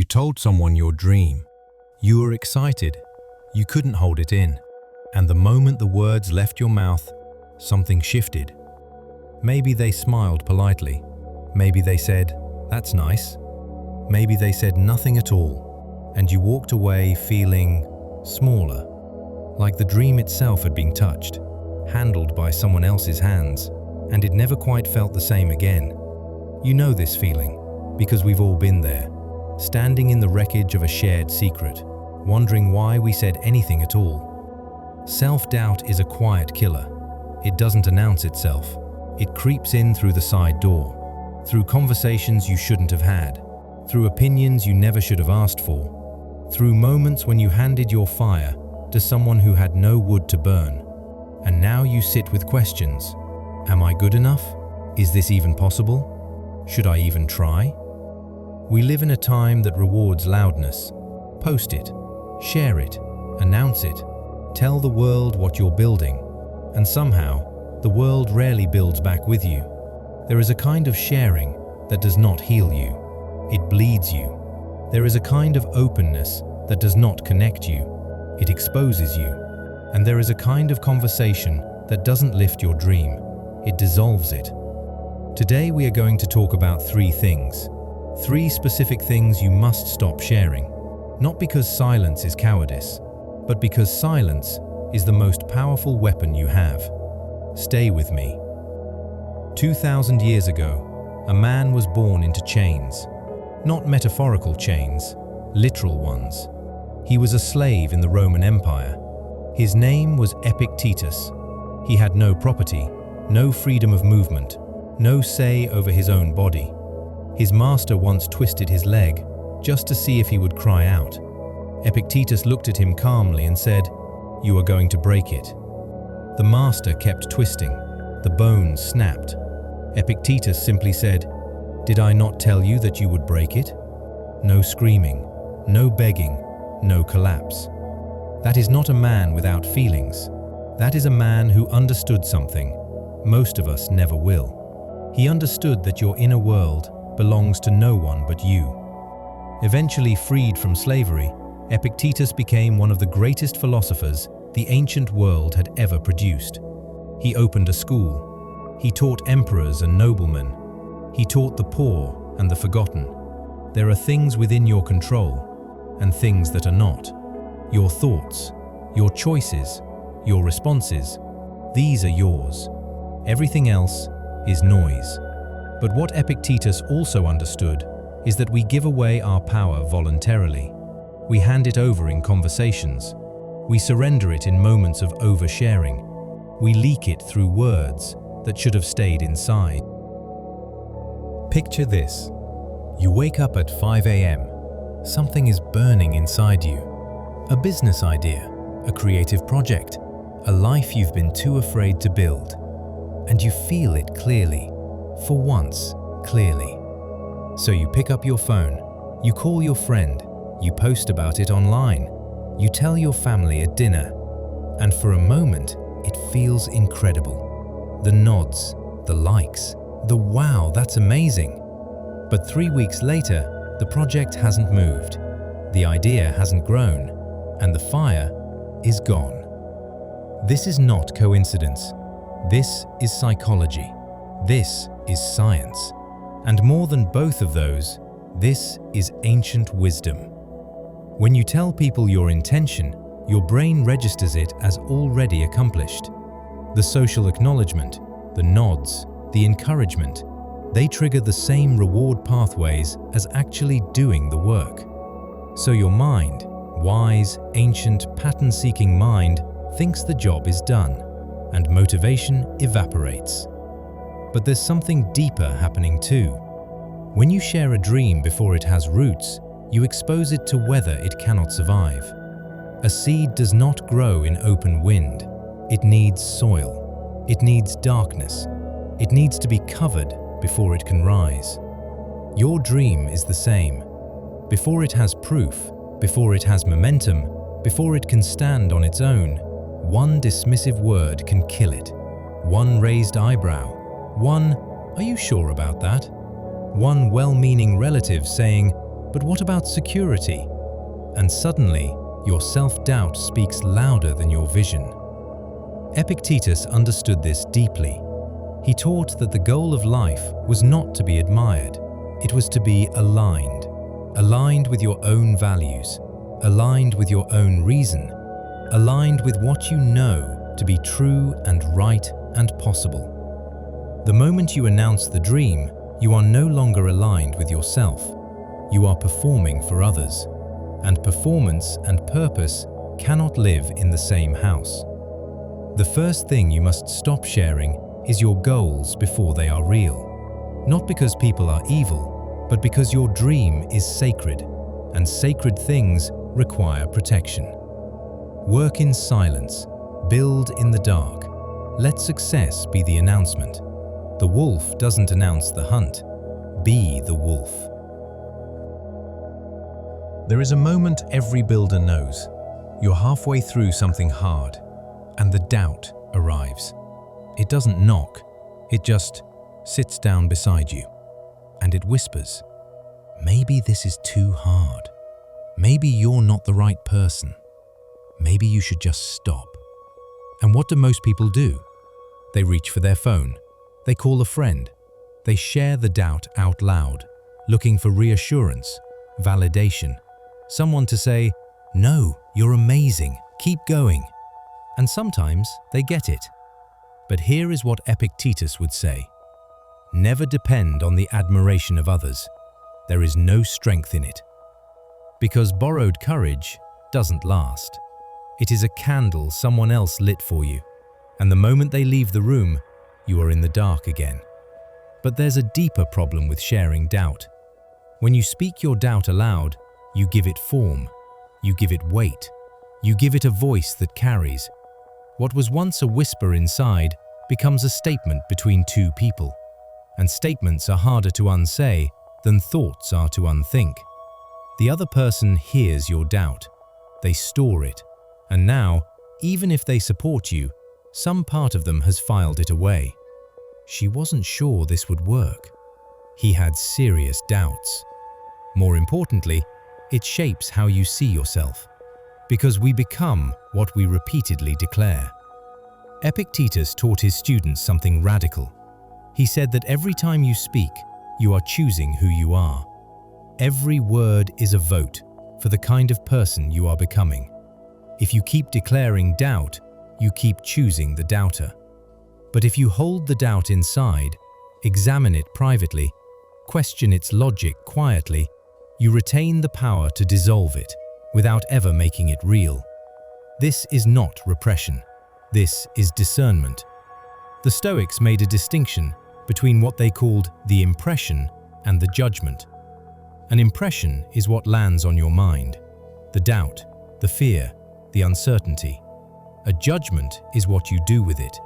told someone your dream. You were excited. You couldn't hold it in. And the moment the words left your mouth, something shifted. Maybe they smiled politely. Maybe they said, "That's nice." Maybe they said nothing at all, and you walked away feeling smaller, like the dream itself had been touched, handled by someone else's hands, and it never quite felt the same again. You know this feeling, because we've all been there, standing in the wreckage of a shared secret, wondering why we said anything at all. Self-doubt is a quiet killer. It doesn't announce itself. It creeps in through the side door, through conversations you shouldn't have had, through opinions you never should have asked for, through moments when you handed your fire to someone who had no wood to burn. And now you sit with questions. Am I good enough? Is this even possible? Should I even try? We live in a time that rewards loudness. Post it, share it, announce it, tell the world what you're building. And somehow, the world rarely builds back with you. There is a kind of sharing that does not heal you. It bleeds you. There is a kind of openness that does not connect you. It exposes you. And there is a kind of conversation that doesn't lift your dream. It dissolves it. Today we are going to talk about three things. Three specific things you must stop sharing. Not because silence is cowardice, but because silence is the most powerful weapon you have. Stay with me. 2,000 years ago, a man was born into chains. Not metaphorical chains, literal ones. He was a slave in the Roman Empire. His name was Epictetus. He had no property, no freedom of movement, no say over his own body. His master once twisted his leg, just to see if he would cry out. Epictetus looked at him calmly and said, "You are going to break it." The master kept twisting. The bones snapped. Epictetus simply said, "Did I not tell you that you would break it?" No screaming, no begging, no collapse. That is not a man without feelings. That is a man who understood something most of us never will. He understood that your inner world belongs to no one but you. Eventually freed from slavery, Epictetus became one of the greatest philosophers the ancient world had ever produced. He opened a school. He taught emperors and noblemen. He taught the poor and the forgotten. There are things within your control and things that are not. Your thoughts, your choices, your responses, these are yours. Everything else is noise. But what Epictetus also understood is that we give away our power voluntarily. We hand it over in conversations. We surrender it in moments of oversharing. We leak it through words that should have stayed inside. Picture this. You wake up at 5 a.m. Something is burning inside you. A business idea, a creative project, a life you've been too afraid to build. And you feel it clearly, for once, clearly. So you pick up your phone, you call your friend, you post about it online, you tell your family at dinner, and for a moment, it feels incredible. The nods, the likes, the wow, that's amazing. But 3 weeks later, the project hasn't moved, the idea hasn't grown, and the fire is gone. This is not coincidence. This is psychology. This is science. And more than both of those, this is ancient wisdom. When you tell people your intention, your brain registers it as already accomplished. The social acknowledgement, the nods, the encouragement, they trigger the same reward pathways as actually doing the work. So your mind, wise, ancient, pattern-seeking mind, thinks the job is done, and motivation evaporates. But there's something deeper happening too. When you share a dream before it has roots, you expose it to weather it cannot survive. A seed does not grow in open wind. It needs soil. It needs darkness. It needs to be covered before it can rise. Your dream is the same. Before it has proof, before it has momentum, before it can stand on its own, one dismissive word can kill it. One raised eyebrow. One, "Are you sure about that?" One well-meaning relative saying, But what about security? And suddenly, your self-doubt speaks louder than your vision. Epictetus understood this deeply. He taught that the goal of life was not to be admired, it was to be aligned. Aligned with your own values, aligned with your own reason, aligned with what you know to be true and right and possible. The moment you announce the dream, you are no longer aligned with yourself. You are performing for others, and performance and purpose cannot live in the same house. The first thing you must stop sharing is your goals before they are real. Not because people are evil, but because your dream is sacred, and sacred things require protection. Work in silence, build in the dark. Let success be the announcement. The wolf doesn't announce the hunt. Be the wolf. There is a moment every builder knows. You're halfway through something hard, and the doubt arrives. It doesn't knock, it just sits down beside you, and it whispers, maybe this is too hard. Maybe you're not the right person. Maybe you should just stop. And what do most people do? They reach for their phone. They call a friend. They share the doubt out loud, looking for reassurance, validation, someone to say, no, you're amazing, keep going. And sometimes they get it. But here is what Epictetus would say. Never depend on the admiration of others. There is no strength in it. Because borrowed courage doesn't last. It is a candle someone else lit for you, and the moment they leave the room, you are in the dark again. But there's a deeper problem with sharing doubt. When you speak your doubt aloud, you give it form, you give it weight, you give it a voice that carries. What was once a whisper inside becomes a statement between two people, and statements are harder to unsay than thoughts are to unthink. The other person hears your doubt, they store it, and now, even if they support you, some part of them has filed it away. She wasn't sure this would work. He had serious doubts. More importantly, it shapes how you see yourself, because we become what we repeatedly declare. Epictetus taught his students something radical. He said that every time you speak, you are choosing who you are. Every word is a vote for the kind of person you are becoming. If you keep declaring doubt, you keep choosing the doubter. But if you hold the doubt inside, examine it privately, question its logic quietly, you retain the power to dissolve it without ever making it real. This is not repression. This is discernment. The Stoics made a distinction between what they called the impression and the judgment. An impression is what lands on your mind, the doubt, the fear, the uncertainty. A judgment is what you do with it.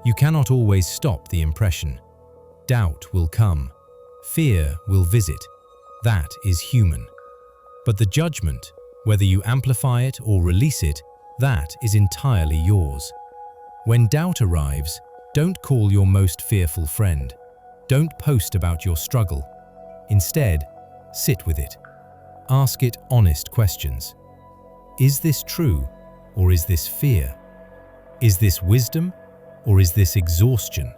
You cannot always stop the impression. Doubt will come. Fear will visit. That is human. But the judgment, whether you amplify it or release it, that is entirely yours. When doubt arrives, don't call your most fearful friend. Don't post about your struggle. Instead, sit with it. Ask it honest questions. Is this true, or is this fear? Is this wisdom, or is this exhaustion?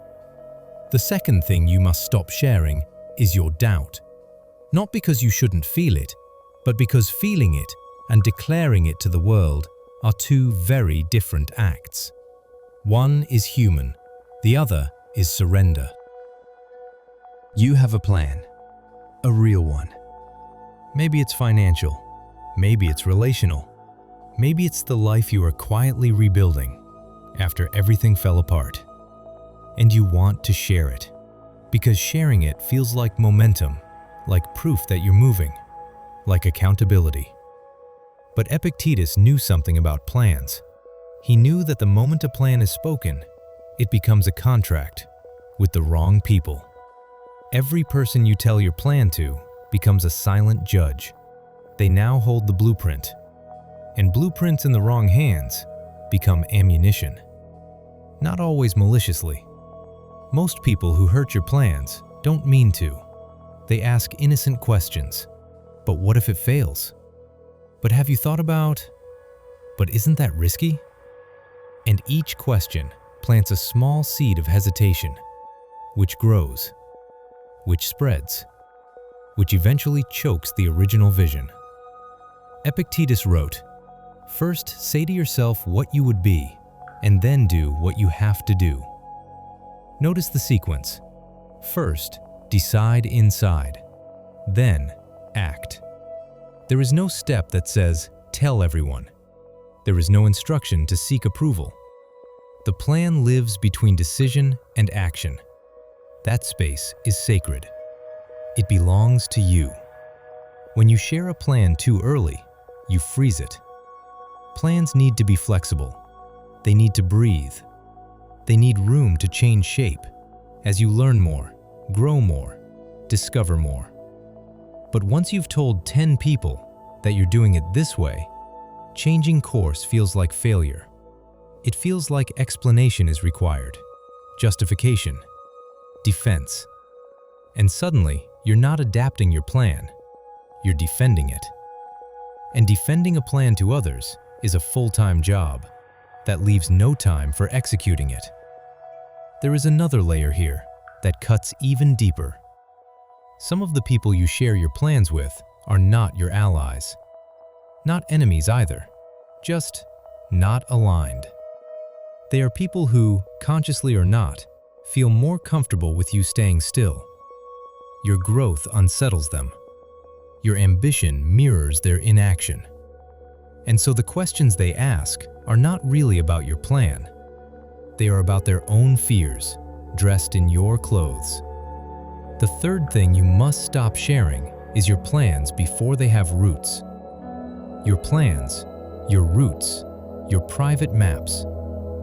The second thing you must stop sharing is your doubt. Not because you shouldn't feel it, but because feeling it and declaring it to the world are two very different acts. One is human, the other is surrender. You have a plan, a real one. Maybe it's financial, maybe it's relational, maybe it's the life you are quietly rebuilding after everything fell apart. And you want to share it, because sharing it feels like momentum, like proof that you're moving, like accountability. But Epictetus knew something about plans. He knew that the moment a plan is spoken, it becomes a contract with the wrong people. Every person you tell your plan to becomes a silent judge. They now hold the blueprint, and blueprints in the wrong hands become ammunition. Not always maliciously. Most people who hurt your plans don't mean to. They ask innocent questions. But what if it fails? But have you thought about, but isn't that risky? And each question plants a small seed of hesitation, which grows, which spreads, which eventually chokes the original vision. Epictetus wrote, "First say to yourself what you would be, and then do what you have to do." Notice the sequence. First, decide inside. Then, act. There is no step that says, "Tell everyone." There is no instruction to seek approval. The plan lives between decision and action. That space is sacred. It belongs to you. When you share a plan too early, you freeze it. Plans need to be flexible. They need to breathe. They need room to change shape as you learn more, grow more, discover more. But once you've told 10 people that you're doing it this way, changing course feels like failure. It feels like explanation is required, justification, defense. And suddenly, you're not adapting your plan, you're defending it. And defending a plan to others is a full-time job that leaves no time for executing it. There is another layer here that cuts even deeper. Some of the people you share your plans with are not your allies. Not enemies either, just not aligned. They are people who, consciously or not, feel more comfortable with you staying still. Your growth unsettles them. Your ambition mirrors their inaction. And so the questions they ask are not really about your plan. They are about their own fears, dressed in your clothes. The third thing you must stop sharing is your plans before they have roots. Your plans, your roots, your private maps,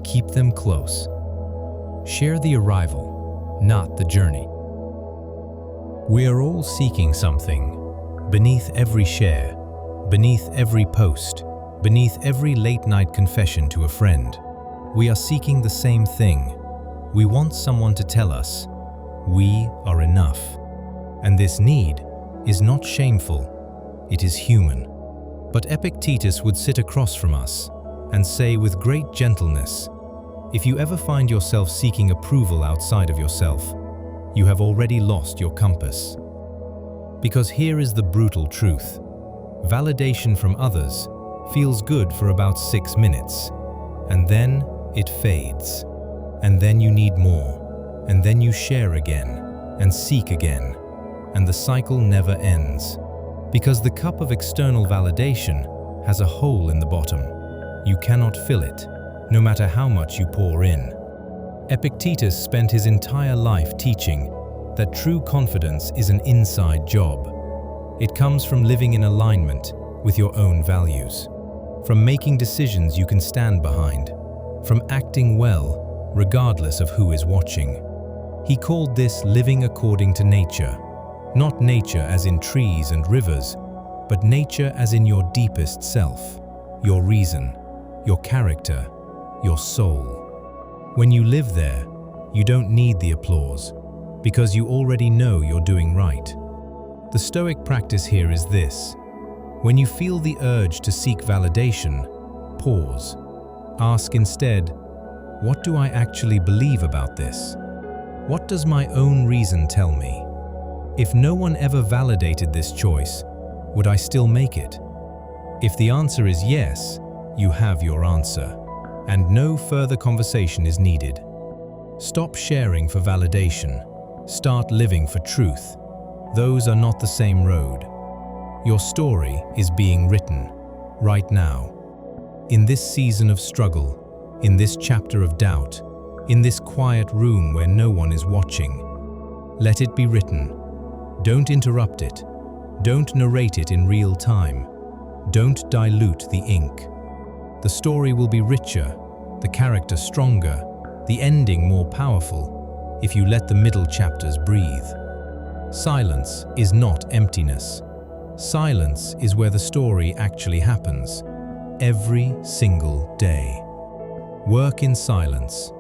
keep them close. Share the arrival, not the journey. We are all seeking something. Beneath every share, beneath every post, beneath every late-night confession to a friend, we are seeking the same thing. We want someone to tell us, we are enough. And this need is not shameful, it is human. But Epictetus would sit across from us and say with great gentleness, if you ever find yourself seeking approval outside of yourself, you have already lost your compass. Because here is the brutal truth. Validation from others feels good for about 6 minutes, and then it fades. And then you need more, and then you share again, and seek again, and the cycle never ends. Because the cup of external validation has a hole in the bottom. You cannot fill it, no matter how much you pour in. Epictetus spent his entire life teaching that true confidence is an inside job. It comes from living in alignment with your own values, from making decisions you can stand behind, from acting well, regardless of who is watching. He called this living according to nature, not nature as in trees and rivers, but nature as in your deepest self, your reason, your character, your soul. When you live there, you don't need the applause, because you already know you're doing right. The Stoic practice here is this. When you feel the urge to seek validation, pause. Ask instead, what do I actually believe about this? What does my own reason tell me? If no one ever validated this choice, would I still make it? If the answer is yes, you have your answer, and no further conversation is needed. Stop sharing for validation. Start living for truth. Those are not the same road. Your story is being written right now. In this season of struggle, in this chapter of doubt, in this quiet room where no one is watching, let it be written. Don't interrupt it. Don't narrate it in real time. Don't dilute the ink. The story will be richer, the character stronger, the ending more powerful, if you let the middle chapters breathe. Silence is not emptiness. Silence is where the story actually happens, every single day. Work in silence.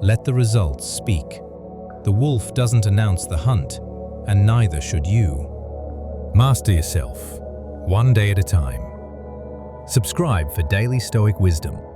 Let the results speak. The wolf doesn't announce the hunt, and neither should you. Master yourself. one day at a time. Subscribe for daily Stoic wisdom.